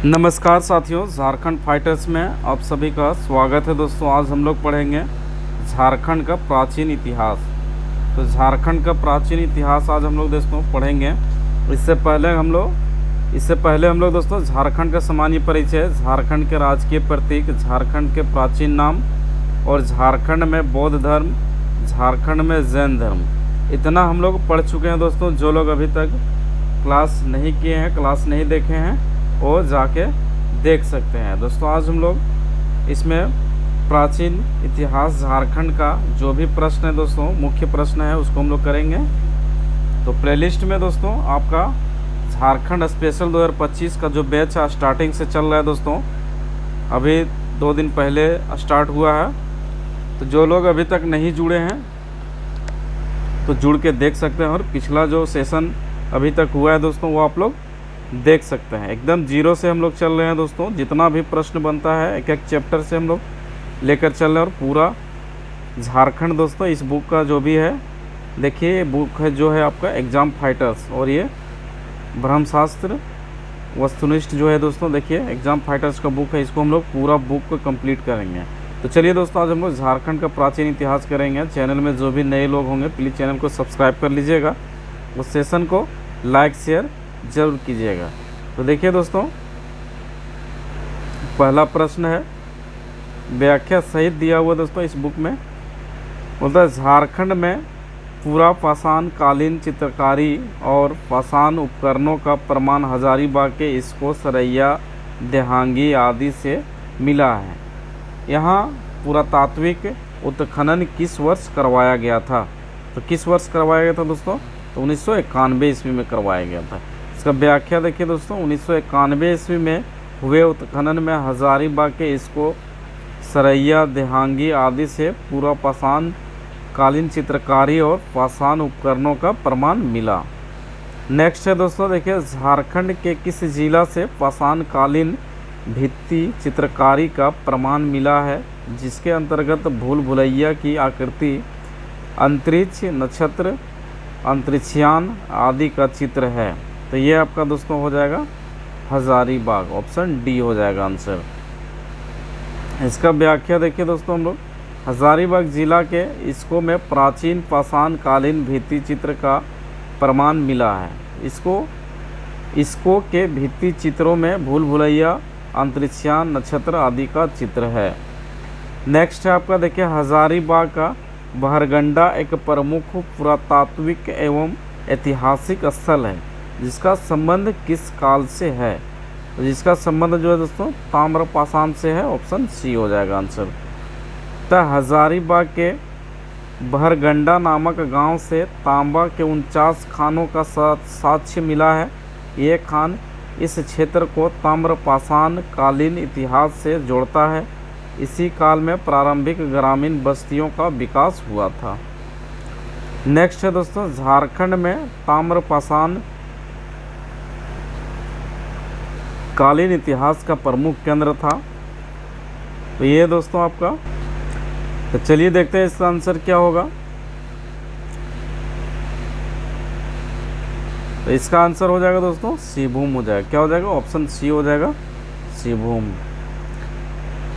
नमस्कार साथियों, झारखंड फाइटर्स में आप सभी का स्वागत है। दोस्तों आज हम लोग पढ़ेंगे झारखंड का प्राचीन इतिहास। तो झारखंड का प्राचीन इतिहास आज हम लोग दोस्तों पढ़ेंगे। इससे पहले हम लोग दोस्तों झारखंड का सामान्य परिचय, झारखंड के राजकीय प्रतीक, झारखंड के प्राचीन नाम और झारखंड में बौद्ध धर्म, झारखंड में जैन धर्म, इतना हम लोग पढ़ चुके हैं। दोस्तों जो लोग अभी तक क्लास नहीं किए हैं, क्लास नहीं देखे हैं, वो जाके देख सकते हैं। दोस्तों आज हम लोग इसमें प्राचीन इतिहास झारखंड का जो भी प्रश्न है दोस्तों, मुख्य प्रश्न है, उसको हम लोग करेंगे। तो प्लेलिस्ट में दोस्तों आपका झारखंड स्पेशल 2025 का जो बैच स्टार्टिंग से चल रहा है दोस्तों, अभी 2 दिन पहले स्टार्ट हुआ है। तो जो लोग अभी तक नहीं जुड़े हैं तो जुड़ के देख सकते हैं, और पिछला जो सेशन अभी तक हुआ है दोस्तों वो आप लोग देख सकते हैं। एकदम जीरो से हम लोग चल रहे हैं दोस्तों। जितना भी प्रश्न बनता है एक एक चैप्टर से हम लोग लेकर चल रहे हैं, और पूरा झारखंड दोस्तों इस बुक का जो भी है, देखिए बुक है जो है आपका एग्ज़ाम फाइटर्स, और ये ब्रह्मशास्त्र वस्तुनिष्ठ जो है दोस्तों, देखिए एग्ज़ाम फाइटर्स का बुक है। इसको हम लोग पूरा बुक को कंप्लीट करेंगे। तो चलिए दोस्तों आज हम लोग झारखंड का प्राचीन इतिहास करेंगे। चैनल में जो भी नए लोग होंगे प्लीज़ चैनल को सब्सक्राइब कर लीजिएगा, उस सेशन को लाइक शेयर ज़रूर कीजिएगा। तो देखिए दोस्तों, पहला प्रश्न है, व्याख्या सहित दिया हुआ दोस्तों इस बुक में। बोलता है झारखंड में पूरा पाषाण कालीन चित्रकारी और पाषाण उपकरणों का प्रमाण हजारीबाग के इसको सरैया देहांगी आदि से मिला है। यहाँ पुरातात्विक उत्खनन किस वर्ष करवाया गया था? तो किस वर्ष करवाया गया था दोस्तों? तो 1991 ईस्वी में करवाया गया था। इसका व्याख्या देखिए दोस्तों, 1991 ईस्वी में हुए उत्खनन में हजारीबाग के इसको सरैया देहांगी आदि से पूरा पाषाण कालीन चित्रकारी और पाषाण उपकरणों का प्रमाण मिला। नेक्स्ट है दोस्तों, देखिए झारखंड के किस जिला से पाषाण कालीन भित्ति चित्रकारी का प्रमाण मिला है, जिसके अंतर्गत भूल भुलैया की आकृति, अंतरिक्ष, नक्षत्र, अंतरिक्षयान आदि का चित्र है? तो ये आपका दोस्तों हो जाएगा हजारीबाग, ऑप्शन डी हो जाएगा आंसर। इसका व्याख्या देखिए दोस्तों, हम लोग हजारीबाग जिला के इसको में प्राचीन पाषाण कालीन भित्ति चित्र का प्रमाण मिला है। इसको के भित्ति चित्रों में भूल भुलैया, अंतरिक्षयान, नक्षत्र आदि का चित्र है। नेक्स्ट है आपका देखिए हजारीबाग का बहरगंडा एक प्रमुख पुरातात्विक एवं ऐतिहासिक स्थल है, जिसका संबंध किस काल से है? तो जिसका संबंध जो है दोस्तों ताम्र पाषाण से है, ऑप्शन सी हो जाएगा आंसर। तो हजारीबाग के बहरगंडा नामक गांव से तांबा के 49 खानों का साक्ष्य मिला है। ये खान इस क्षेत्र को ताम्र पाषाण कालीन इतिहास से जोड़ता है। इसी काल में प्रारंभिक ग्रामीण बस्तियों का विकास हुआ था। नेक्स्ट है दोस्तों, झारखंड में ताम्र पाषाण कालीन इतिहास का प्रमुख केंद्र था। तो ये दोस्तों आपका, तो चलिए देखते हैं इसका आंसर क्या होगा। तो इसका आंसर हो जाएगा दोस्तों सिंहभूम हो जाएगा। क्या हो जाएगा? ऑप्शन सी हो जाएगा, सिंहभूम।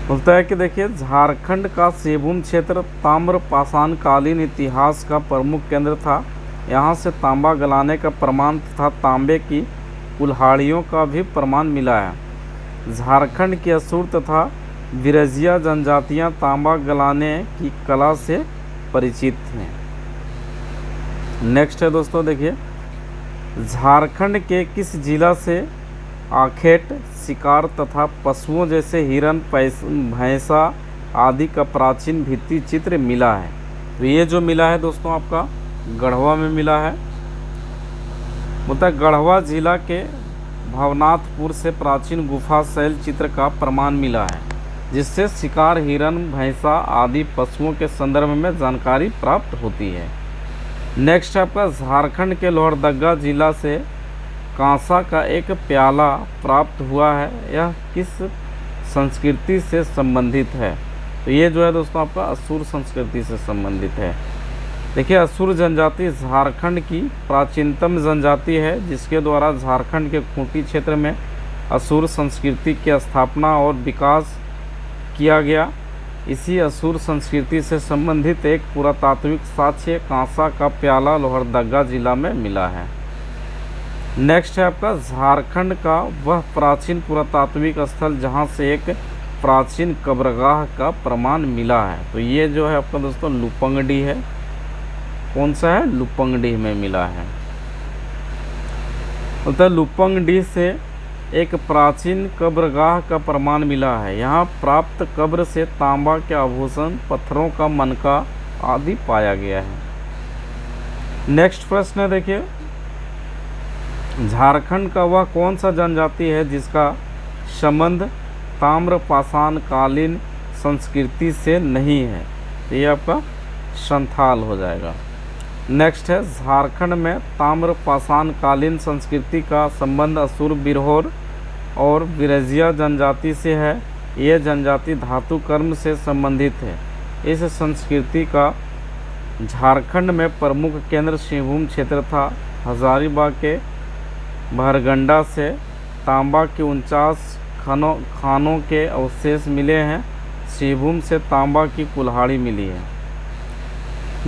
बोलता है कि देखिए झारखंड का सिंहभूम क्षेत्र ताम्र पाषाण कालीन इतिहास का प्रमुख केंद्र था। यहाँ से तांबा गलाने का प्रमाण तथा तांबे की कुल्हाड़ियों का भी प्रमाण मिला है। झारखंड की असुर तथा विरजिया जनजातियाँ तांबा गलाने की कला से परिचित हैं। नेक्स्ट है दोस्तों, देखिए झारखंड के किस जिला से आखेट, शिकार तथा पशुओं जैसे हिरन, भैंसा आदि का प्राचीन भित्ति चित्र मिला है? तो ये जो मिला है दोस्तों आपका गढ़वा में मिला है। मतलब गढ़वा जिला के भवनाथपुर से प्राचीन गुफा शैल चित्र का प्रमाण मिला है, जिससे शिकार, हिरन, भैंसा आदि पशुओं के संदर्भ में जानकारी प्राप्त होती है। नेक्स्ट आपका झारखंड के लोहरदगा जिला से कांसा का एक प्याला प्राप्त हुआ है। यह किस संस्कृति से संबंधित है? तो ये जो है दोस्तों आपका असुर संस्कृति से संबंधित है। देखिए असुर जनजाति झारखंड की प्राचीनतम जनजाति है, जिसके द्वारा झारखंड के खूंटी क्षेत्र में असुर संस्कृति की स्थापना और विकास किया गया। इसी असुर संस्कृति से संबंधित एक पुरातात्विक साक्ष्य कांसा का प्याला लोहरदगा जिला में मिला है। नेक्स्ट है आपका झारखंड का वह प्राचीन पुरातात्विक स्थल जहां से एक प्राचीन कब्रगाह का प्रमाण मिला है। तो ये जो है आपका दोस्तों लुपंगडी है। कौन सा है? लुपंगडी में मिला है। तो लुपंगडी से एक प्राचीन कब्रगाह का प्रमाण मिला है। यहाँ प्राप्त कब्र से तांबा के आभूषण, पत्थरों का मनका आदि पाया गया है। नेक्स्ट प्रश्न है देखिए, झारखंड का वह कौन सा जनजाति है जिसका संबंध ताम्रपाषाण कालीन संस्कृति से नहीं है? तो ये आपका संथाल हो जाएगा। नेक्स्ट है, झारखंड में ताम्रपाषाण कालीन संस्कृति का संबंध असुर, बिरहोर और बिरजिया जनजाति से है। ये जनजाति धातु कर्म से संबंधित है। इस संस्कृति का झारखंड में प्रमुख केंद्र सिंहभूम क्षेत्र था। हजारीबाग के भरगंडा से तांबा के 49 खानों के अवशेष मिले हैं। सिंहभूम से तांबा की कुल्हाड़ी मिली है।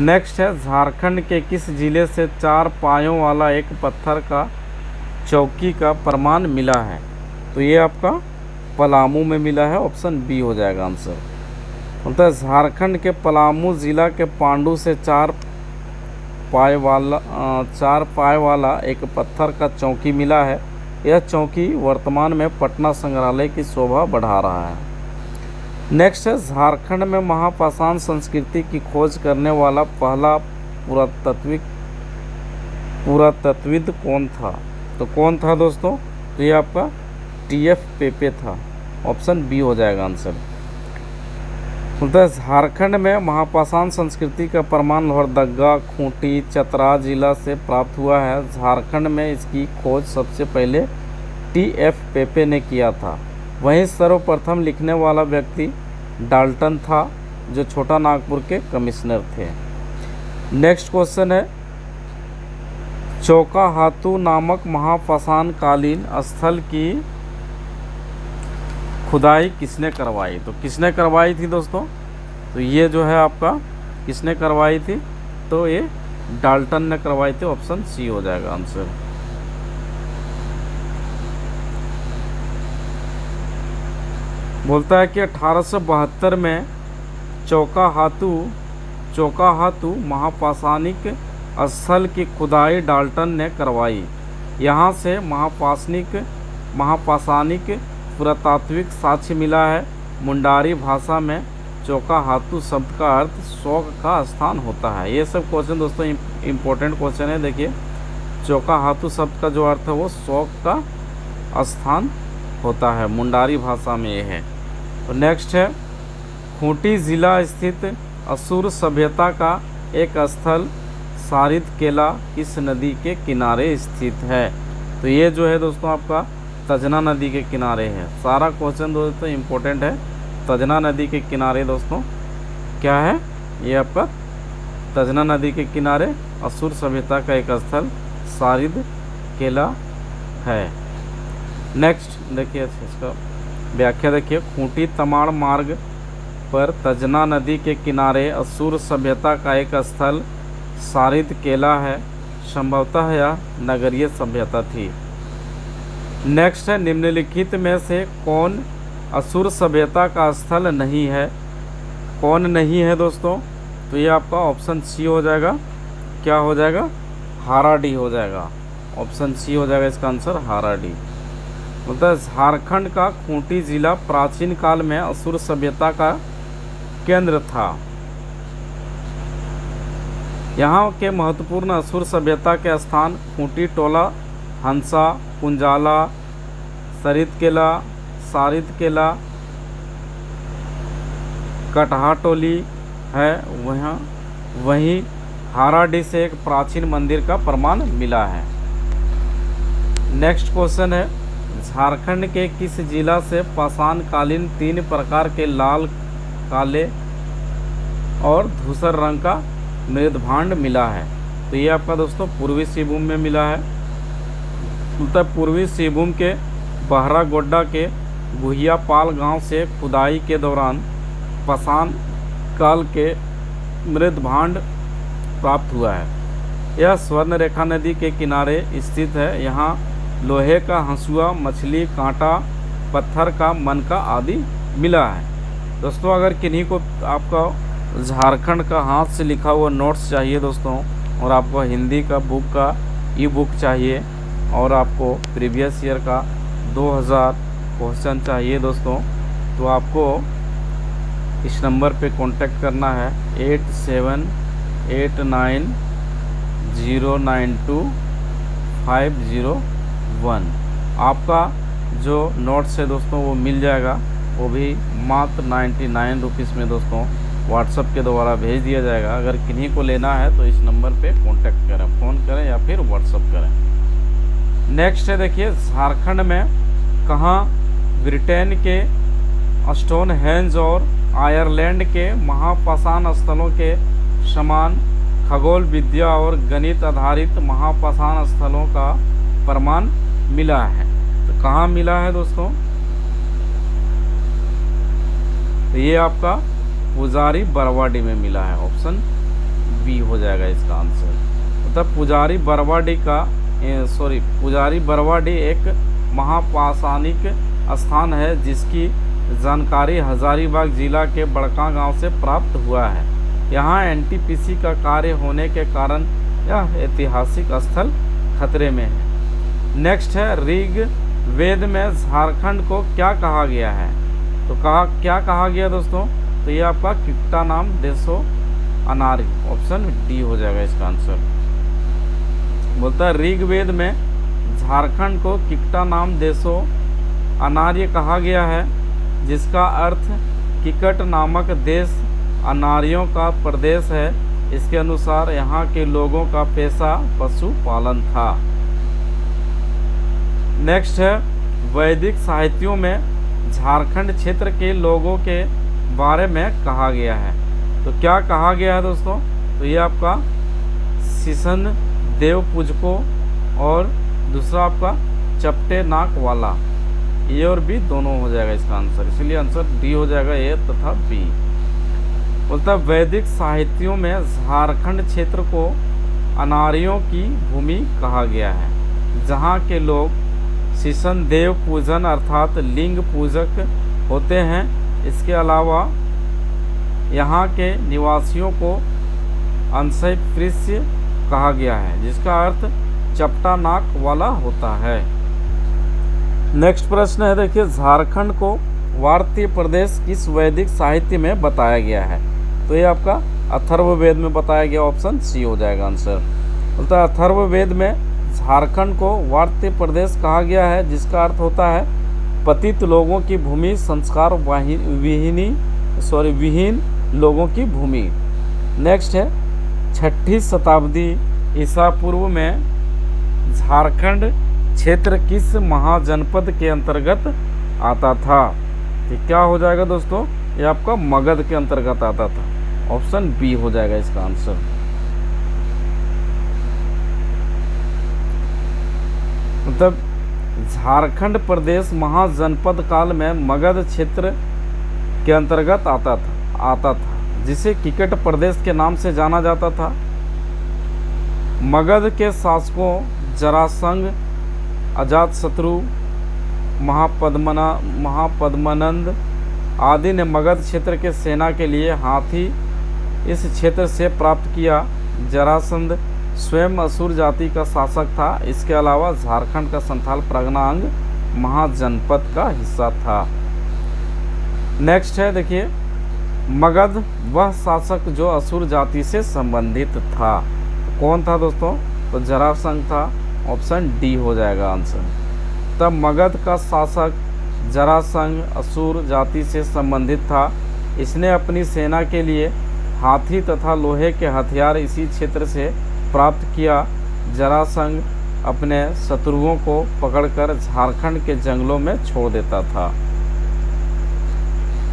नेक्स्ट है, झारखंड के किस जिले से 4 पायों वाला एक पत्थर का चौकी का प्रमाण मिला है? तो ये आपका पलामू में मिला है। ऑप्शन बी हो जाएगा आंसर। मतलब झारखंड के पलामू जिला के पांडु से 4 पाय वाला एक पत्थर का चौकी मिला है। यह चौकी वर्तमान में पटना संग्रहालय की शोभा बढ़ा रहा है। नेक्स्ट है, झारखंड में महापाषाण संस्कृति की खोज करने वाला पहला पुरातत्वविद कौन था? तो कौन था दोस्तों? तो ये आपका टी.एफ. पेपे था। ऑप्शन बी हो जाएगा आंसर। तो झारखंड में महापाषाण संस्कृति का प्रमाण लोहरदगा, खूंटी, चतरा जिला से प्राप्त हुआ है। झारखंड में इसकी खोज सबसे पहले टी.एफ. पेपे ने किया था। वहीं सर्वप्रथम लिखने वाला व्यक्ति डाल्टन था, जो छोटा नागपुर के कमिश्नर थे। नेक्स्ट क्वेश्चन है, चौकाहातू नामक महापाषाण कालीन स्थल की खुदाई किसने करवाई? तो किसने करवाई थी दोस्तों? तो ये जो है आपका किसने करवाई थी? तो ये डाल्टन ने करवाई थी। ऑप्शन सी हो जाएगा आंसर। बोलता है कि 1872 में चौकाहातू महापाषाणिक स्थल की खुदाई डाल्टन ने करवाई। यहाँ से महापाषाणिक पुरातात्विक साक्ष्य मिला है। मुंडारी भाषा में चौकाहातू शब्द का अर्थ शौक का स्थान होता है। ये सब क्वेश्चन दोस्तों इम्पोर्टेंट क्वेश्चन है। देखिए, चौकाहातू शब्द का जो अर्थ है वो शौक का स्थान होता है, मुंडारी भाषा में ये है। तो नेक्स्ट है, खूंटी जिला स्थित असुर सभ्यता का एक स्थल सारिद केला किस नदी के किनारे स्थित है? तो ये जो है दोस्तों आपका तजना नदी के किनारे है। सारा क्वेश्चन दोस्तों इम्पोर्टेंट है। तजना नदी के किनारे दोस्तों क्या है? ये आपका तजना नदी के किनारे असुर सभ्यता का एक स्थल सारिद केला है। नेक्स्ट देखिए, इसका व्याख्या देखिए, खूंटी तमाड़ मार्ग पर तजना नदी के किनारे असुर सभ्यता का एक स्थल सारिद केला है। संभवतः यह नगरीय सभ्यता थी। नेक्स्ट है, निम्नलिखित में से कौन असुर सभ्यता का स्थल नहीं है? कौन नहीं है दोस्तों? तो ये आपका ऑप्शन सी हो जाएगा। क्या हो जाएगा? हाराडी हो जाएगा। ऑप्शन सी हो जाएगा इसका आंसर, हाराडी। मतलब झारखंड का खूंटी जिला प्राचीन काल में असुर सभ्यता का केंद्र था। यहाँ के महत्वपूर्ण असुर सभ्यता के स्थान खूंटी टोला, हंसा, कुंजाला, सरिदकेला, सारिदकेला, कटहाटोली है। वहीं हाराडी से एक प्राचीन मंदिर का प्रमाण मिला है। नेक्स्ट क्वेश्चन है, झारखंड के किस जिला से पाषाण कालीन 3 प्रकार के लाल, काले और धूसर रंग का मृदभांड मिला है? तो ये आपका दोस्तों पूर्वी सिंहभूम में मिला है। उत्तर पूर्वी सिंहभूम के बहरागोड्डा के गुहियापाल गांव से खुदाई के दौरान पाषाण काल के मृत भांड प्राप्त हुआ है। यह स्वर्णरेखा नदी के किनारे स्थित है। यहाँ लोहे का हंसुआ, मछली कांटा, पत्थर का मनका आदि मिला है। दोस्तों अगर किन्हीं को आपका झारखंड का हाथ से लिखा हुआ नोट्स चाहिए दोस्तों, और आपको हिंदी का बुक का ई बुक चाहिए, और आपको प्रीवियस ईयर का 2000 क्वेश्चन चाहिए दोस्तों, तो आपको इस नंबर पे कांटेक्ट करना है 87892092 आपका जो नोट्स है दोस्तों वो मिल जाएगा, वो भी मात्र 99 रुपीज़ में दोस्तों व्हाट्सएप के द्वारा भेज दिया जाएगा। अगर किन्हीं को लेना है तो इस नंबर पे कांटेक्ट करें, फ़ोन करें या फिर व्हाट्सएप करें। नेक्स्ट है देखिए, झारखंड में कहाँ ब्रिटेन के स्टोनहेंज और आयरलैंड के महापाषाण स्थलों के समान खगोल विद्या और गणित आधारित महापाषाण स्थलों का प्रमाण मिला है। तो कहाँ मिला है दोस्तों? तो ये आपका पुजारी बरवाडी में मिला है। ऑप्शन बी हो जाएगा इसका आंसर। मतलब पुजारी बरवाडी एक महापाषाणिक स्थान है जिसकी जानकारी हजारीबाग जिला के बड़का गांव से प्राप्त हुआ है। यहाँ एनटीपीसी का कार्य होने के कारण यह ऐतिहासिक स्थल खतरे में है। नेक्स्ट है, ऋग वेद में झारखंड को क्या कहा गया है? तो क्या कहा गया दोस्तों? तो ये आपका किट्टा नाम देशो अनार्य। ऑप्शन डी हो जाएगा इसका आंसर। बोलता है ऋग्वेद में झारखंड को किट्टा नाम देशो अनार्य कहा गया है, जिसका अर्थ किकट नामक देश अनार्यों का प्रदेश है। इसके अनुसार यहाँ के लोगों का पेशा पशुपालन था। नेक्स्ट है, वैदिक साहित्यों में झारखंड क्षेत्र के लोगों के बारे में कहा गया है। तो क्या कहा गया है दोस्तों? तो ये आपका शिशन देव पूजको और दूसरा आपका चपटे नाक वाला। ए और बी दोनों हो जाएगा इसका आंसर, इसलिए आंसर डी हो जाएगा, ए तथा बी। बोलता है वैदिक साहित्यों में झारखंड क्षेत्र को अनार्यों की भूमि कहा गया है, जहाँ के लोग शिशन देव पूजन अर्थात लिंग पूजक होते हैं। इसके अलावा यहाँ के निवासियों को अंशयपृष्य कहा गया है, जिसका अर्थ चपटा नाक वाला होता है। नेक्स्ट प्रश्न है देखिए, झारखंड को भारतीय प्रदेश किस वैदिक साहित्य में बताया गया है? तो ये आपका अथर्ववेद में बताया गया। ऑप्शन सी हो जाएगा आंसर। बोलता है अथर्ववेद में झारखंड को भारतीय प्रदेश कहा गया है, जिसका अर्थ होता है पतित लोगों की भूमि, संस्कार विहीन लोगों की भूमि। नेक्स्ट है, 6ठी शताब्दी ईसा पूर्व में झारखंड क्षेत्र किस महाजनपद के अंतर्गत आता था? ये क्या हो जाएगा दोस्तों? ये आपका मगध के अंतर्गत आता था। ऑप्शन बी हो जाएगा इसका आंसर। मतलब झारखंड प्रदेश महाजनपद काल में मगध क्षेत्र के अंतर्गत आता था, जिसे किकट प्रदेश के नाम से जाना जाता था। मगध के शासकों जरासंध, अजातशत्रु, महापद्मनंद आदि ने मगध क्षेत्र के सेना के लिए हाथी इस क्षेत्र से प्राप्त किया। जरासंध स्वयं असुर जाति का शासक था। इसके अलावा झारखंड का संथाल परगना अंग महाजनपद का हिस्सा था। नेक्स्ट है देखिए, मगध वह शासक जो असुर जाति से संबंधित था। कौन था दोस्तों? तो जरासंध था। ऑप्शन डी हो जाएगा आंसर। तब मगध का शासक जरासंध असुर जाति से संबंधित था। इसने अपनी सेना के लिए हाथी तथा लोहे के हथियार इसी क्षेत्र से प्राप्त किया। जरासंध अपने शत्रुओं को पकड़कर झारखंड के जंगलों में छोड़ देता था।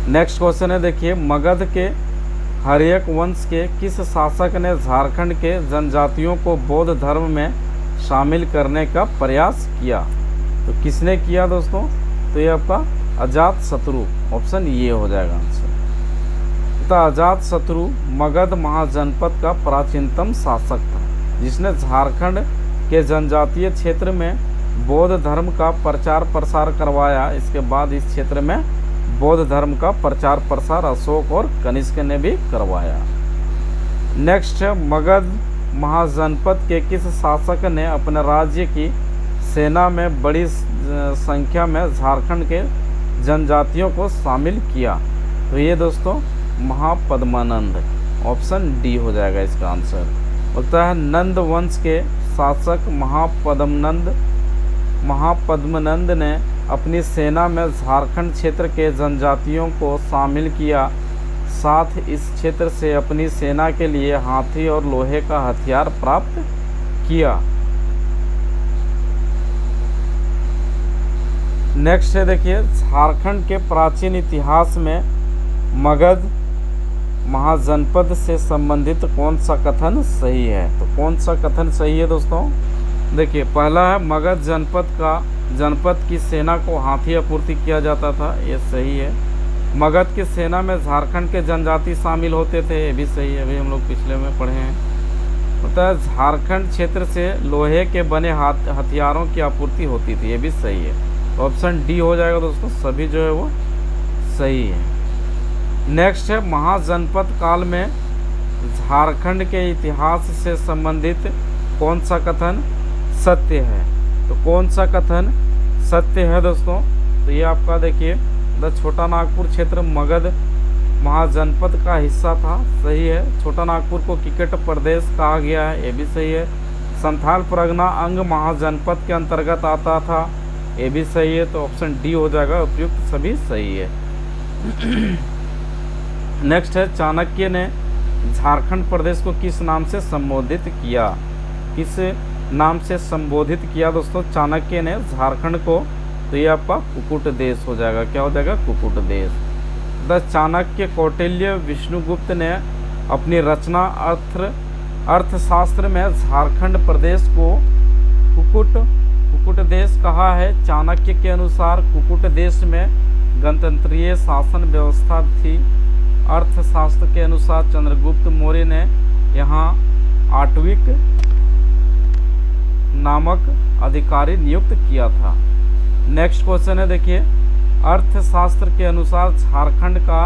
नेक्स्ट क्वेश्चन है देखिए, मगध के हर्यक वंश के किस शासक ने झारखंड के जनजातियों को बौद्ध धर्म में शामिल करने का प्रयास किया? तो किसने किया दोस्तों? तो ये आपका अजात शत्रु, ऑप्शन ये हो जाएगा आंसर। तो अजात शत्रु मगध महाजनपद का प्राचीनतम शासक था, जिसने झारखंड के जनजातीय क्षेत्र में बौद्ध धर्म का प्रचार प्रसार करवाया। इसके बाद इस क्षेत्र में बौद्ध धर्म का प्रचार प्रसार अशोक और कनिष्क ने भी करवाया। नेक्स्ट है, मगध महाजनपद के किस शासक ने अपने राज्य की सेना में बड़ी संख्या में झारखंड के जनजातियों को शामिल किया? तो ये दोस्तों महापद्मानंद, ऑप्शन डी हो जाएगा इसका आंसर। बोलता है नंद वंश के शासक महापद्मनंद ने अपनी सेना में झारखंड क्षेत्र के जनजातियों को शामिल किया, साथ इस क्षेत्र से अपनी सेना के लिए हाथी और लोहे का हथियार प्राप्त किया। नेक्स्ट है देखिए, झारखंड के प्राचीन इतिहास में मगध महाजनपद से संबंधित कौन सा कथन सही है? तो कौन सा कथन सही है दोस्तों? देखिए, पहला है मगध जनपद की सेना को हाथी आपूर्ति किया जाता था, ये सही है। मगध की सेना में झारखंड के जनजाति शामिल होते थे, ये भी सही है, अभी हम लोग पिछले में पढ़े हैं। होता है झारखंड क्षेत्र से लोहे के बने हथियारों की आपूर्ति होती थी, ये भी सही है। तो ऑप्शन डी हो जाएगा दोस्तों, सभी जो है वो सही है। नेक्स्ट है, महाजनपद काल में झारखंड के इतिहास से संबंधित कौन सा कथन सत्य है? तो कौन सा कथन सत्य है दोस्तों? तो ये आपका देखिए, छोटा नागपुर क्षेत्र मगध महाजनपद का हिस्सा था, सही है। छोटा नागपुर को किकेट प्रदेश कहा गया है, ये भी सही है। संथाल परगना अंग महाजनपद के अंतर्गत आता था, ये भी सही है। तो ऑप्शन डी हो जाएगा, उपयुक्त सभी सही है। नेक्स्ट है, चाणक्य ने झारखंड प्रदेश को किस नाम से संबोधित किया? किस नाम से संबोधित किया दोस्तों चाणक्य ने झारखंड को? तो ये आपका कुकुट देश हो जाएगा। क्या हो जाएगा? कुकुट देश। द चाणक्य कौटिल्य विष्णुगुप्त ने अपनी रचना अर्थशास्त्र में झारखंड प्रदेश को कुकुट देश कहा है। चाणक्य के अनुसार कुकुट देश में गणतंत्रीय शासन व्यवस्था थी। अर्थशास्त्र के अनुसार चंद्रगुप्त मौर्य ने यहाँ आटविक नामक अधिकारी नियुक्त किया था। नेक्स्ट क्वेश्चन है देखिए, अर्थशास्त्र के अनुसार झारखंड का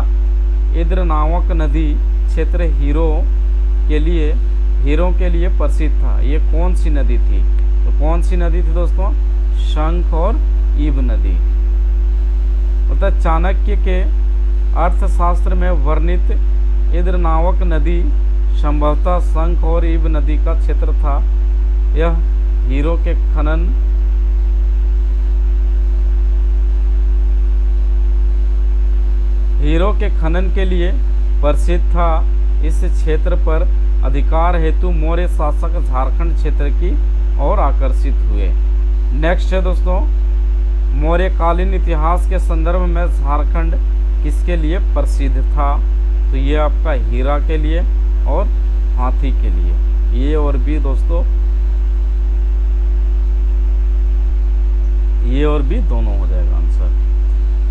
इद्र नामक नदी क्षेत्र हीरों के लिए प्रसिद्ध था। ये कौन सी नदी थी? तो कौन सी नदी थी दोस्तों? शंख और ईब नदी। मतलब चाणक्य के अर्थशास्त्र में वर्णित इद्र नामक नदी संभवतः शंख और ईब नदी का क्षेत्र था। यह हीरो के खनन के लिए प्रसिद्ध था। इस क्षेत्र पर अधिकार हेतु मौर्य शासक झारखंड क्षेत्र की ओर आकर्षित हुए। नेक्स्ट है दोस्तों, मौर्यकालीन इतिहास के संदर्भ में झारखंड किसके लिए प्रसिद्ध था? तो ये आपका हीरा के लिए और हाथी के लिए। ये और भी दोस्तों, ये और भी दोनों हो जाएगा आंसर।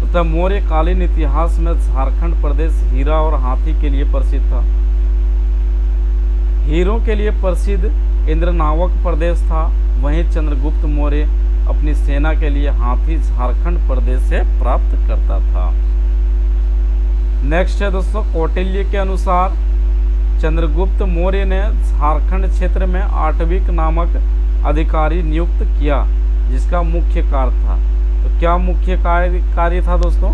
तो मौर्यकालीन इतिहास में झारखंड प्रदेश हीरा और हाथी के लिए प्रसिद्ध था। हीरों के लिए प्रसिद्ध इंद्रनावक प्रदेश था, वहीं चंद्रगुप्त मौर्य अपनी सेना के लिए हाथी झारखंड प्रदेश से प्राप्त करता था। नेक्स्ट है दोस्तों, कौटिल्य के अनुसार चंद्रगुप्त मौर्य ने झारखंड क्षेत्र में आटविक नामक अधिकारी नियुक्त किया, जिसका मुख्य कार्य था। तो क्या मुख्य कार्य था दोस्तों?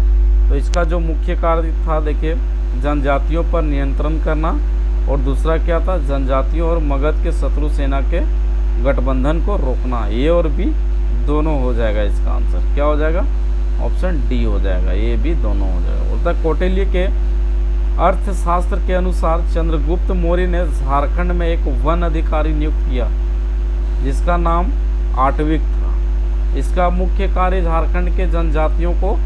तो इसका जो मुख्य कार्य था देखिए, जनजातियों पर नियंत्रण करना, और दूसरा क्या था? जनजातियों और मगध के शत्रु सेना के गठबंधन को रोकना। ये और भी दोनों हो जाएगा इसका आंसर। क्या हो जाएगा? ऑप्शन डी हो जाएगा, ये भी दोनों हो जाएगा। बोलता है कौटिल्य के अर्थशास्त्र के अनुसार चंद्रगुप्त मौर्य ने झारखंड में एक वन अधिकारी नियुक्त किया, जिसका नाम आटविक था। इसका मुख्य कार्य झारखंड के जनजातियों को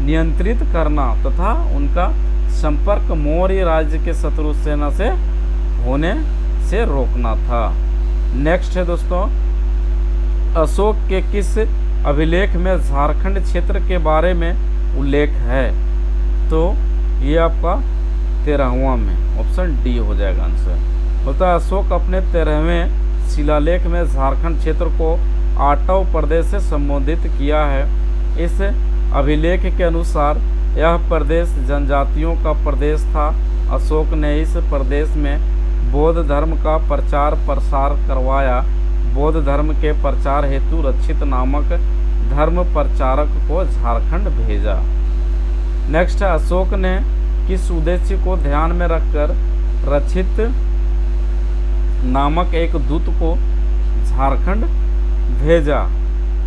नियंत्रित करना तथा उनका संपर्क मौर्य राज्य के शत्रु सेना से होने से रोकना था। नेक्स्ट है दोस्तों, अशोक के किस अभिलेख में झारखंड क्षेत्र के बारे में उल्लेख है? तो ये आपका 13वां में, ऑप्शन डी हो जाएगा आंसर। बोलता है अशोक अपने 13वें शिलालेख में झारखंड क्षेत्र को आटव प्रदेश से संबोधित किया है। इस अभिलेख के अनुसार यह प्रदेश जनजातियों का प्रदेश था। अशोक ने इस प्रदेश में बौद्ध धर्म का प्रचार प्रसार करवाया। बौद्ध धर्म के प्रचार हेतु रक्षित नामक धर्म प्रचारक को झारखंड भेजा। नेक्स्ट, अशोक ने किस उद्देश्य को ध्यान में रखकर रक्षित नामक एक दूत को झारखंड भेजा?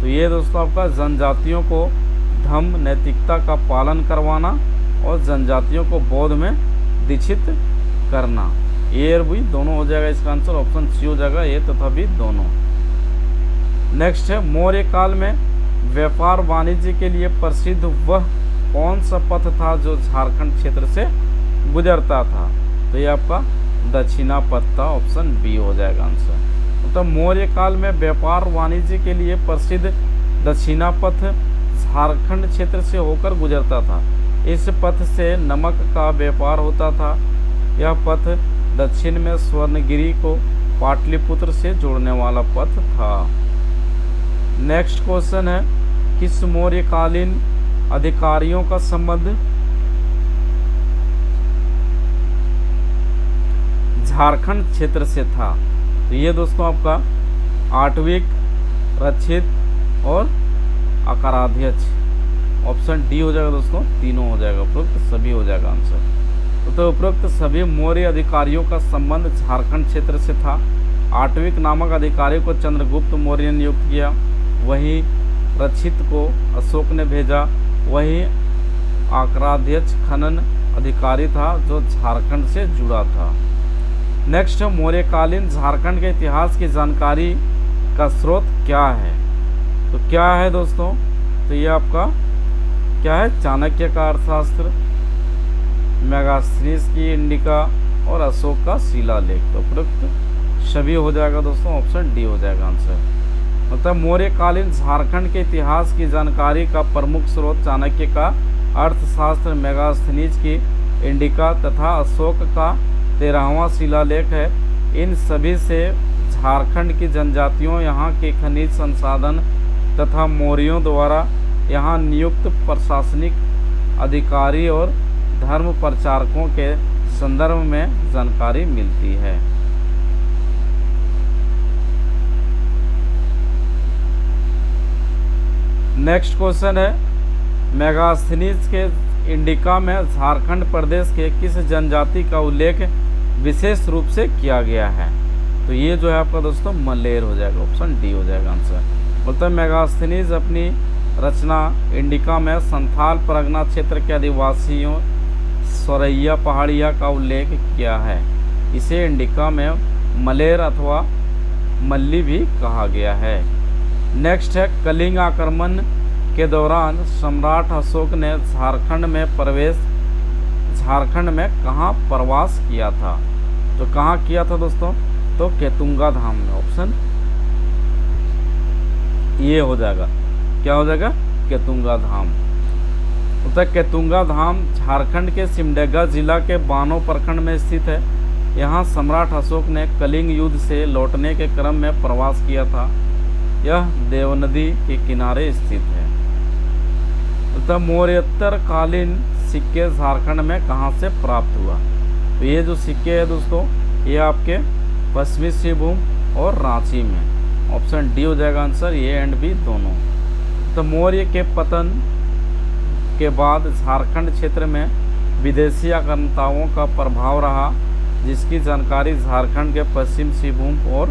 तो ये दोस्तों आपका जनजातियों को धम्म नैतिकता का पालन करवाना और जनजातियों को बौद्ध में दीक्षित करना। ए और बी दोनों हो जाएगा इसका आंसर, ऑप्शन सी हो जाएगा, ए तथा बी दोनों। नेक्स्ट है, मौर्य काल में व्यापार वाणिज्य के लिए प्रसिद्ध वह कौन सा पथ था जो झारखंड क्षेत्र से गुजरता था? तो ये आपका दक्षिणा पथ था, ऑप्शन बी हो जाएगा आंसर। तो मौर्य काल में व्यापार वाणिज्य के लिए प्रसिद्ध दक्षिणा पथ झारखंड क्षेत्र से होकर गुजरता था। इस पथ से नमक का व्यापार होता था। यह पथ दक्षिण में स्वर्णगिरी को पाटलिपुत्र से जोड़ने वाला पथ था। नेक्स्ट क्वेश्चन है, किस मौर्यकालीन अधिकारियों का संबंध झारखंड क्षेत्र से था? तो ये दोस्तों आपका आटविक, रक्षित और अकाराध्यक्ष, ऑप्शन डी हो जाएगा दोस्तों, तीनों हो जाएगा, उपरोक्त सभी हो जाएगा आंसर। तो उपरोक्त सभी मौर्य अधिकारियों का संबंध झारखंड क्षेत्र से था। आटविक नामक अधिकारी को चंद्रगुप्त मौर्य ने नियुक्त किया, वहीं रक्षित को अशोक ने भेजा, वहीं आकराध्यक्ष खनन अधिकारी था जो झारखंड से जुड़ा था। नेक्स्ट, मौर्यकालीन झारखंड के इतिहास की जानकारी का स्रोत क्या है? तो क्या है दोस्तों? तो ये आपका क्या है? चाणक्य का अर्थशास्त्र, मेगास्थनीज की इंडिका और अशोक का शिलालेख। तो उपरोक्त सभी हो जाएगा दोस्तों, ऑप्शन डी हो जाएगा आंसर। मतलब मौर्यकालीन झारखंड के इतिहास की जानकारी का प्रमुख स्रोत चाणक्य का अर्थशास्त्र, मेगास्थनीज की इंडिका तथा अशोक का 13वां शिलालेख है। इन सभी से झारखंड की जनजातियों, यहाँ के खनिज संसाधन तथा मौर्यों द्वारा यहाँ नियुक्त प्रशासनिक अधिकारी और धर्म प्रचारकों के संदर्भ में जानकारी मिलती है। नेक्स्ट क्वेश्चन है, मेगास्थनीज के इंडिका में झारखंड प्रदेश के किस जनजाति का उल्लेख विशेष रूप से किया गया है? तो ये जो है आपका दोस्तों मलेर हो जाएगा, ऑप्शन डी हो जाएगा आंसर। बोलते हैं मेगास्थनीज अपनी रचना इंडिका में संथाल परगना क्षेत्र के आदिवासियों सोरैया पहाड़िया का उल्लेख किया है। इसे इंडिका में मलेर अथवा मल्ली भी कहा गया है। नेक्स्ट है, कलिंग आक्रमण के दौरान सम्राट अशोक ने झारखंड में कहाँ प्रवास किया था? तो कहाँ किया था दोस्तों? तो केतुंगा धाम में, ऑप्शन ये हो जाएगा। क्या हो जाएगा? केतुंगा धाम। उत्तर केतुंगा धाम झारखंड के सिमडेगा जिला के बानो प्रखंड में स्थित है। यहाँ सम्राट अशोक ने कलिंग युद्ध से लौटने के क्रम में प्रवास किया था। यह देवनदी के किनारे स्थित है। तथा मौर्योत्तर कालीन सिक्के झारखंड में कहाँ से प्राप्त हुआ? तो ये जो सिक्के है दोस्तों, ये आपके पश्चिमी सिंहभूम और रांची में, ऑप्शन डी हो जाएगा आंसर, ए एंड बी दोनों। तो मौर्य के पतन के बाद झारखंड क्षेत्र में विदेशी आक्रांताओं का प्रभाव रहा, जिसकी जानकारी झारखंड के पश्चिम सिंहभूम और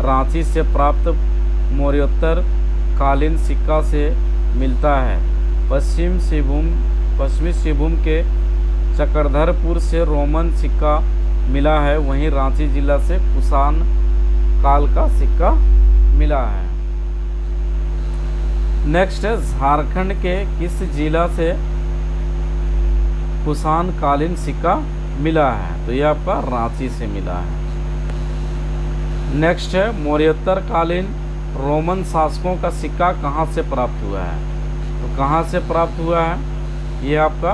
रांची से प्राप्त मौर्योत्तर कालीन सिक्का से मिलता है। पश्चिमी सिंहभूम के चक्रधरपुर से रोमन सिक्का मिला है, वहीं रांची जिला से कुषाण काल का सिक्का मिला है। नेक्स्ट है, झारखंड के किस जिला से कुषाण कालीन सिक्का मिला है? तो ये आपका रांची से मिला है। नेक्स्ट है, मौर्योत्तर कालीन रोमन शासकों का सिक्का कहाँ से प्राप्त हुआ है? तो कहाँ से प्राप्त हुआ है? ये आपका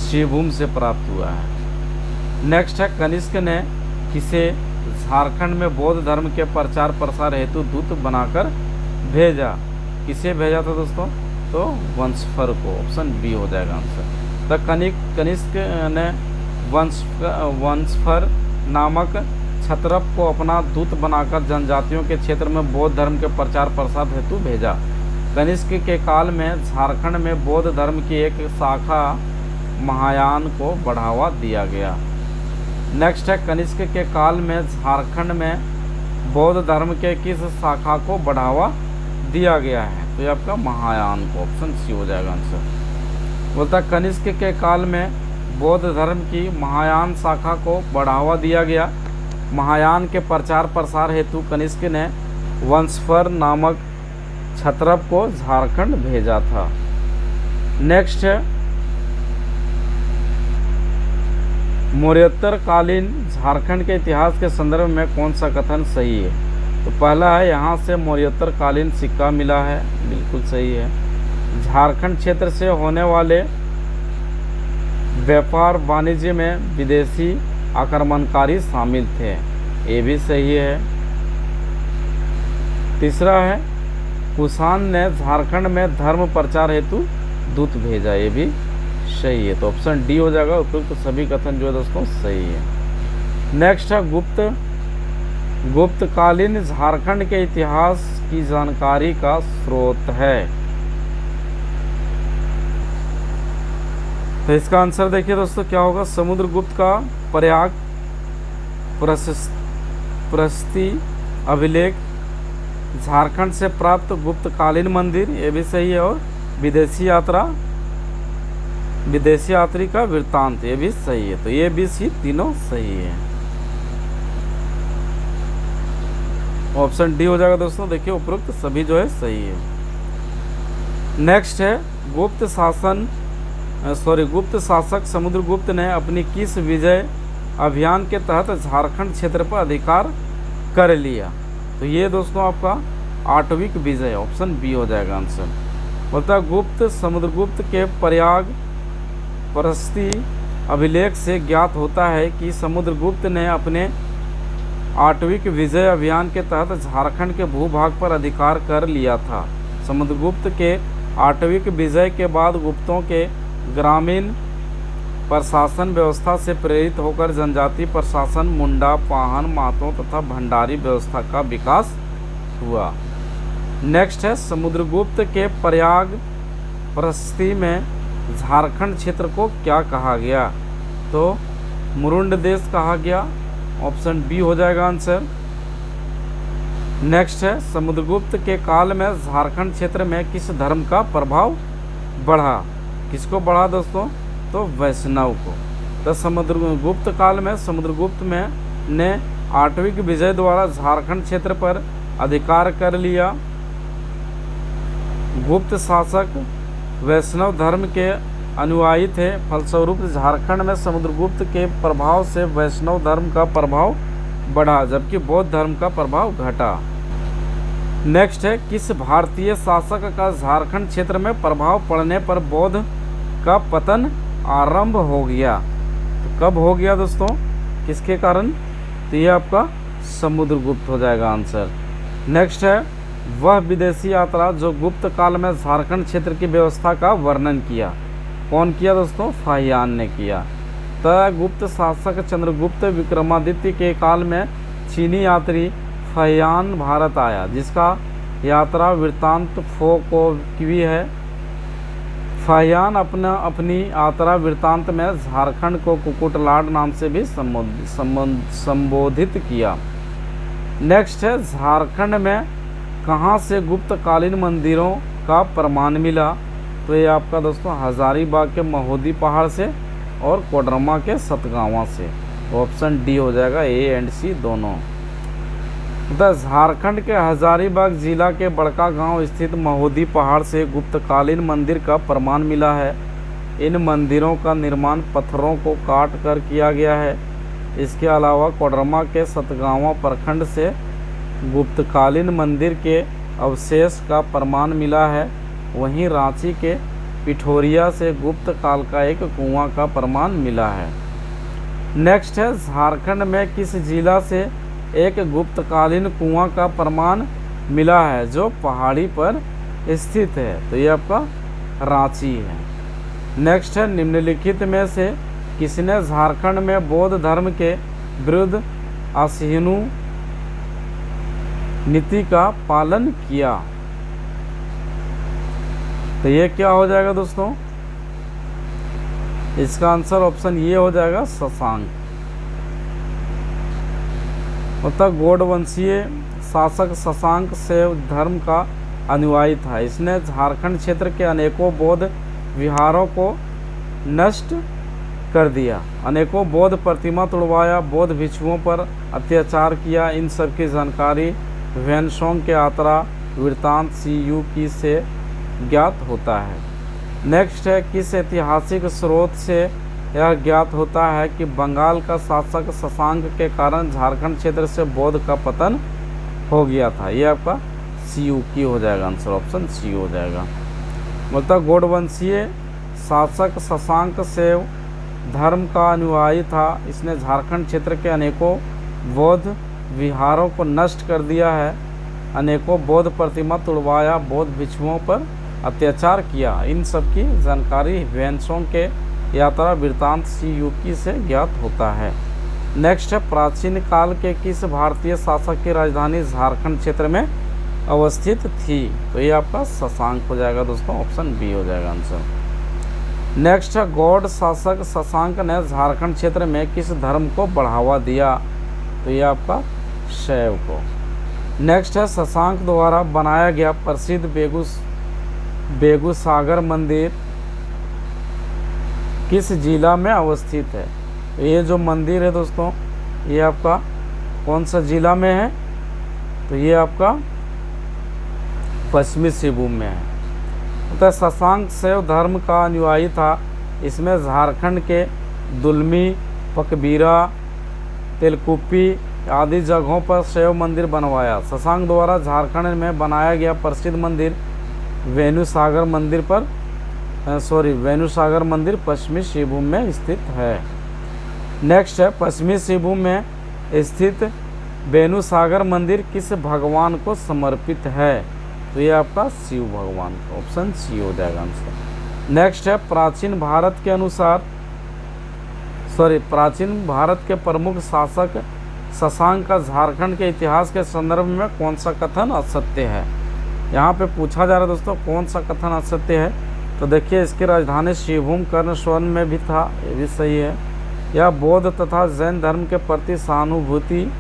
श्रीभूम से प्राप्त हुआ है। नेक्स्ट है, कनिष्क ने किसे झारखंड में बौद्ध धर्म के प्रचार प्रसार हेतु दूत बनाकर भेजा? किसे भेजा था दोस्तों? तो वंशफर को। ऑप्शन बी हो जाएगा आंसर। तो कनिष्क ने वंशफर नामक क्षत्रप को अपना दूत बनाकर जनजातियों के क्षेत्र में बौद्ध धर्म के प्रचार प्रसार हेतु भेजा। कनिष्क के काल में झारखंड में बौद्ध धर्म की एक शाखा महायान को बढ़ावा दिया गया। नेक्स्ट है, कनिष्क के काल में झारखंड में बौद्ध धर्म के किस शाखा को बढ़ावा दिया गया है? तो ये आपका महायान को। ऑप्शन सी हो जाएगा आंसर। बोलता है कनिष्क के काल में बौद्ध धर्म की महायान शाखा को बढ़ावा दिया गया। महायान के प्रचार प्रसार हेतु कनिष्क ने वंशफर नामक क्षत्रप को झारखंड भेजा था। नेक्स्ट है, मौर्योत्तर कालीन झारखंड के इतिहास के संदर्भ में कौन सा कथन सही है? तो पहला है, यहाँ से मौर्योत्तर कालीन सिक्का मिला है, बिल्कुल सही है। झारखंड क्षेत्र से होने वाले व्यापार वाणिज्य में विदेशी आक्रमणकारी शामिल थे, ये भी सही है। तीसरा है, कुषाण ने झारखंड में धर्म प्रचार हेतु दूत भेजा, ये भी सही है। तो ऑप्शन डी हो जाएगा। उपयुक्त तो सभी कथन जो है दोस्तों सही है। नेक्स्ट है, गुप्तकालीन झारखंड के इतिहास की जानकारी का स्रोत है। तो इसका आंसर देखिए दोस्तों क्या होगा? समुद्रगुप्त का प्रयाग प्रशस्ति अभिलेख, झारखंड से प्राप्त गुप्तकालीन मंदिर, ये भी सही है। और विदेशी यात्री का वृत्तांत, ये भी सही है। तो ये भी सी तीनों सही है। ऑप्शन डी हो जाएगा दोस्तों। देखिए उपरोक्त सभी जो है सही है। नेक्स्ट है, गुप्त शासक समुद्रगुप्त ने अपनी किस विजय अभियान के तहत झारखंड क्षेत्र पर अधिकार कर लिया? तो ये दोस्तों आपका आठवीं विजय, ऑप्शन बी हो जाएगा आंसर। बोलता है समुद्रगुप्त के प्रयाग प्रशस्ति अभिलेख से ज्ञात होता है कि समुद्रगुप्त ने अपने आठवीं विजय अभियान के तहत झारखंड के भूभाग पर अधिकार कर लिया था। समुद्रगुप्त के आठवीं विजय के बाद गुप्तों के ग्रामीण प्रशासन व्यवस्था से प्रेरित होकर जनजाति प्रशासन, मुंडा, पाहन, महतो तथा भंडारी व्यवस्था का विकास हुआ। नेक्स्ट है, समुद्रगुप्त के प्रयाग प्रशस्ति में झारखंड क्षेत्र को क्या कहा गया? तो मुरुंड देश कहा गया, ऑप्शन बी हो जाएगा आंसर। नेक्स्ट है, समुद्रगुप्त के काल में झारखंड क्षेत्र में किस धर्म का प्रभाव बढ़ा? किसको बढ़ा दोस्तों? तो वैष्णव को। तो समुद्रगुप्त काल में समुद्रगुप्त ने आठवीं विजय द्वारा झारखंड क्षेत्र पर अधिकार कर लिया। गुप्त शासक वैष्णव धर्म के अनुयायी थे, फलस्वरूप झारखंड में समुद्रगुप्त के प्रभाव से वैष्णव धर्म का प्रभाव बढ़ा, जबकि बौद्ध धर्म का प्रभाव घटा। नेक्स्ट है, किस भारतीय शासक का झारखंड क्षेत्र में प्रभाव पड़ने पर बौद्ध का पतन आरंभ हो गया? तो कब हो गया दोस्तों, किसके कारण? तो ये आपका समुद्रगुप्त हो जाएगा आंसर। नेक्स्ट है, वह विदेशी यात्रा जो गुप्त काल में झारखंड क्षेत्र की व्यवस्था का वर्णन किया, कौन किया दोस्तों? फाहियान ने किया। तो गुप्त शासक चंद्रगुप्त विक्रमादित्य के काल में चीनी यात्री फाहियान भारत आया, जिसका यात्रा वृत्तांत फो को की है। फाहियान अपनी यात्रा वृत्तांत में झारखंड को कुकुटलाड नाम से भी संबोधित किया। नेक्स्ट है, झारखंड में कहाँ से गुप्तकालीन मंदिरों का प्रमाण मिला? तो ये आपका दोस्तों हजारीबाग के महोदी पहाड़ से और कोडरमा के सतगावा से। तो ऑप्शन डी हो जाएगा, ए एंड सी दोनों। झारखंड के हजारीबाग जिला के बड़का गांव स्थित महोदी पहाड़ से गुप्तकालीन मंदिर का प्रमाण मिला है। इन मंदिरों का निर्माण पत्थरों को काट कर किया गया है। इसके अलावा कोडरमा के सतगावा प्रखंड से गुप्तकालीन मंदिर के अवशेष का प्रमाण मिला है, वहीं रांची के पिठोरिया से गुप्त काल का एक कुआं का प्रमाण मिला है। नेक्स्ट है, झारखंड में किस जिला से एक गुप्तकालीन कुआं का प्रमाण मिला है जो पहाड़ी पर स्थित है? तो ये आपका रांची है। नेक्स्ट है, निम्नलिखित में से किसने झारखंड में बौद्ध धर्म के विरुद्ध असहिष्णु नीति का पालन किया? तो ये क्या हो जाएगा दोस्तों? इसका आंसर ऑप्शन ये हो जाएगा, शशांक। मतलब गौड़ वंशीय शासक शशांक शैव धर्म का अनुयायी था। इसने झारखंड क्षेत्र के अनेकों बौद्ध विहारों को नष्ट कर दिया, अनेकों बौद्ध प्रतिमा तोड़वाया, बौद्ध भिक्षुओं पर अत्याचार किया। इन सब की जानकारी ह्वेनसांग के यात्रा वृत्तांत CUK से ज्ञात होता है। नेक्स्ट है, किस ऐतिहासिक स्रोत से यह ज्ञात होता है कि बंगाल का शासक शशांक के कारण झारखंड क्षेत्र से बौद्ध का पतन हो गया था? ये आपका CUK हो जाएगा, आंसर ऑप्शन C हो जाएगा। मतलब गौड़ वंशीय शासक शशांक शैव धर्म का अनुयायी था। इसने झारखंड क्षेत्र के अनेकों बौद्ध विहारों को नष्ट कर दिया है, अनेकों बौद्ध प्रतिमा तोड़वाया, बौद्ध भिक्षुओं पर अत्याचार किया। इन सब की जानकारी ह्वेनसांग के यात्रा वृत्तांत CUK से ज्ञात होता है। नेक्स्ट है, प्राचीन काल के किस भारतीय शासक की राजधानी झारखंड क्षेत्र में अवस्थित थी? तो ये आपका शशांक हो जाएगा दोस्तों, ऑप्शन B हो जाएगा आंसर। नेक्स्ट है, गौड़ शासक शशांक ने झारखंड क्षेत्र में किस धर्म को बढ़ावा दिया? तो ये आपका शैव को। नेक्स्ट है, शशांक द्वारा बनाया गया प्रसिद्ध बेगूसागर मंदिर किस जिला में अवस्थित है? ये जो मंदिर है दोस्तों, ये आपका कौन सा जिला में है? तो ये आपका पश्चिमी सिंहभूम में है। तो शशांक शैव धर्म का अनुयायी था। इसमें झारखंड के दुलमी, पकबीरा, तेलकुप्पी आदि जगहों पर शैव मंदिर बनवाया। शशांक द्वारा झारखंड में बनाया गया प्रसिद्ध मंदिर वेणुसागर मंदिर पश्चिमी सिंहभूम में स्थित है। नेक्स्ट है, पश्चिमी सिंहभूम में स्थित वेणुसागर मंदिर किस भगवान को समर्पित है? तो ये आपका शिव भगवान का, ऑप्शन C हो जाएगा आंसर। नेक्स्ट है, प्राचीन भारत के प्रमुख शासक शशांक का झारखंड के इतिहास के संदर्भ में कौन सा कथन असत्य है? यहाँ पे पूछा जा रहा है दोस्तों, कौन सा कथन असत्य है? तो देखिए, इसकी राजधानी सिंहभूम कर्ण स्वर्ण में भी था, ये भी सही है। यह बौद्ध तथा जैन धर्म के प्रति सहानुभूति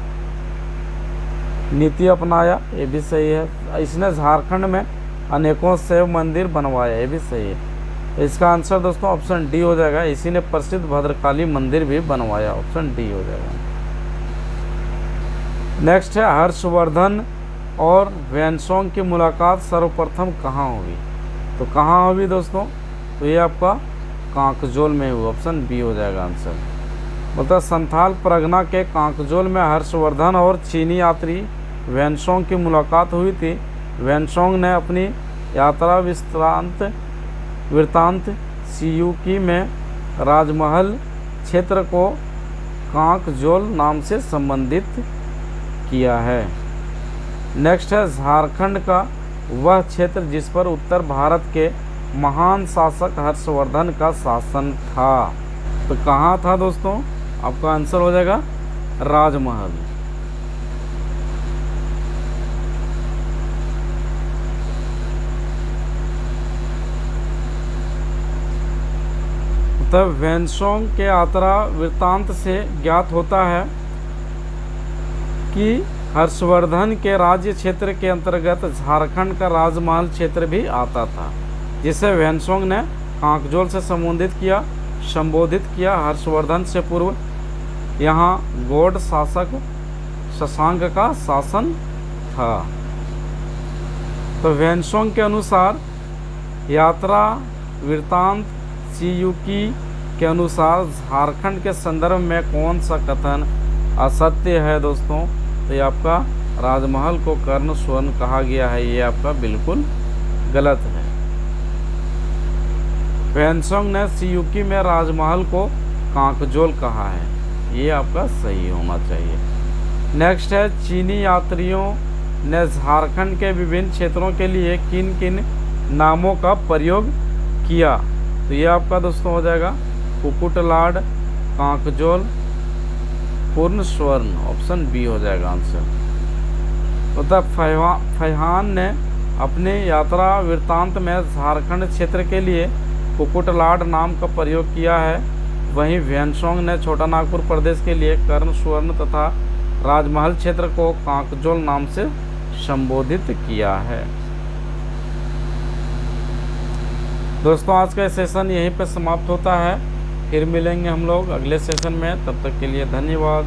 नीति अपनाया, ये भी सही है। इसने झारखंड में अनेकों शैव मंदिर बनवाया, ये भी सही है। इसका आंसर दोस्तों ऑप्शन D हो जाएगा। इसी ने प्रसिद्ध भद्रकाली मंदिर भी बनवाया, ऑप्शन D हो जाएगा। नेक्स्ट है, हर्षवर्धन और ह्वेनसांग की मुलाकात सर्वप्रथम कहाँ हुई? तो कहाँ हुई दोस्तों? तो ये आपका कांकजोल में हुआ, ऑप्शन B हो जाएगा आंसर। मतलब संथाल परगना के कांकजोल में हर्षवर्धन और चीनी यात्री ह्वेनसांग की मुलाकात हुई थी। ह्वेनसांग ने अपनी यात्रा वृत्तांत CUK में राजमहल क्षेत्र को कांकजोल नाम से संबंधित किया है। नेक्स्ट है, झारखंड का वह क्षेत्र जिस पर उत्तर भारत के महान शासक हर्षवर्धन का शासन था। तो कहाँ था दोस्तों? आपका आंसर हो जाएगा राजमहल। तब ह्वेनसांग के यात्रा वृत्तांत से ज्ञात होता है कि हर्षवर्धन के राज्य क्षेत्र के अंतर्गत झारखंड का राजमहल क्षेत्र भी आता था, जिसे ह्वेनसांग ने कांकजोल से संबोधित किया। हर्षवर्धन से पूर्व यहाँ गौड़ शासक शशांक का शासन था। तो ह्वेनसांग के अनुसार यात्रा वृत्तांत CUK के अनुसार झारखंड के संदर्भ में कौन सा कथन असत्य है दोस्तों? तो ये आपका राजमहल को कर्ण स्वर्ण कहा गया है, ये आपका बिल्कुल गलत है। ह्वेनसोंग ने सियूकी में राजमहल को कांकजोल कहा है, ये आपका सही होना चाहिए। नेक्स्ट है, चीनी यात्रियों ने झारखंड के विभिन्न क्षेत्रों के लिए किन किन नामों का प्रयोग किया, तो ये आपका दोस्तों हो जाएगा कुकुटलाड, कांकजोल, पूर्ण स्वर्ण, ऑप्शन बी हो जाएगा आंसर। मतलब फैहान ने अपने यात्रा वृत्तांत में झारखंड क्षेत्र के लिए कुकुटलाड नाम का प्रयोग किया है, वहीं ह्वेनसोंग ने छोटा नागपुर प्रदेश के लिए कर्ण स्वर्ण तथा राजमहल क्षेत्र को कांकजोल नाम से संबोधित किया है। दोस्तों आज का सेशन यहीं पर समाप्त होता है, फिर मिलेंगे हम लोग अगले सेशन में, तब तक के लिए धन्यवाद।